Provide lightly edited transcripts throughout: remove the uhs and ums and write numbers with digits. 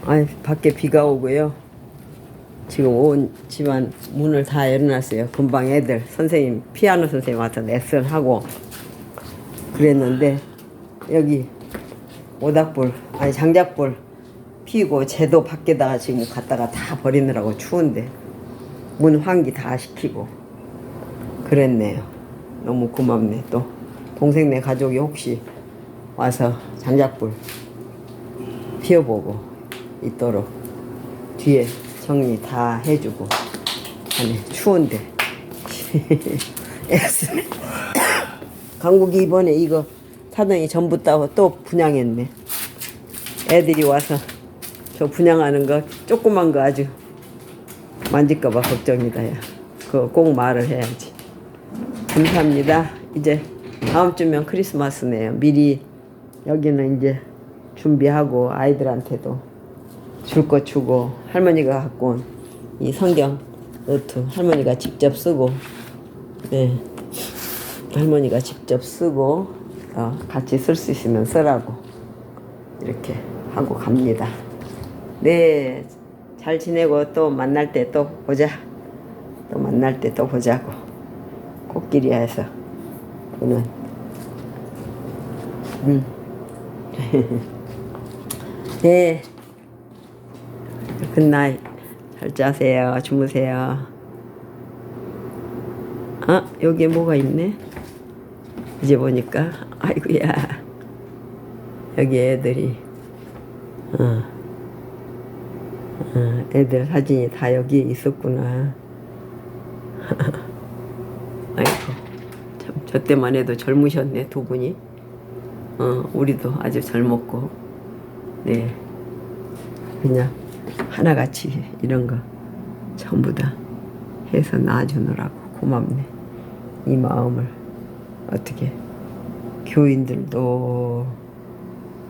아니, 밖에 비가 오고요. 지금 온 집안 문을 다 열어놨어요. 금방 애들, 선생님, 피아노 선생님 와서 레슨하고 그랬는데, 여기 모닥불, 아니 장작불 피우고 쟤도 밖에다가 지금 갖다가 다 버리느라고 추운데 문 환기 다 시키고 그랬네요. 너무 고맙네. 또 동생네 가족이 혹시 와서 장작불 피워보고 있도록 뒤에 정리 다 해주고 하네. 추운데 애쓰네. 강국이 이번에 이거 사더니 전부 따고 또 분양했네. 애들이 와서 저 분양하는 거 조그만 거 아주 만질까봐 걱정이다. 야, 그거 꼭 말을 해야지. 감사합니다. 이제 다음 주면 크리스마스네요. 미리 여기는 이제 준비하고 아이들한테도 줄 거 주고, 할머니가 갖고 온 이 성경 노트 할머니가 직접 쓰고, 네, 할머니가 직접 쓰고 같이 쓸 수 있으면 쓰라고 이렇게 하고 갑니다. 네, 잘 지내고 또 만날 때 또 보자. 또 만날 때 또 보자고. 코끼리야에서 오늘 네, 굿나잇. 잘 자세요. 주무세요. 아, 여기에 뭐가 있네. 이제 보니까 아이고야, 여기 애들이 애들 사진이 다 여기에 있었구나. 아이고, 참, 저 때만 해도 젊으셨네, 두 분이. 우리도 아주 젊었고, 네, 그냥 하나같이 이런 거 전부 다 해서 낳아주느라고 고맙네. 이 마음을 어떻게 교인들도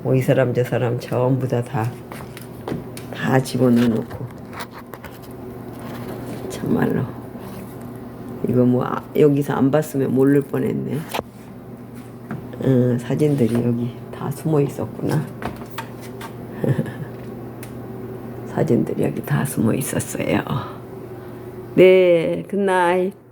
뭐 이 사람 저 사람 전부 다 집어넣어 놓고 참말로 이거 뭐 여기서 안 봤으면 모를 뻔했네. 사진들이 여기 다 숨어 있었구나. 사진들이 여기 다 숨어 있었어요. 네, 굿나잇.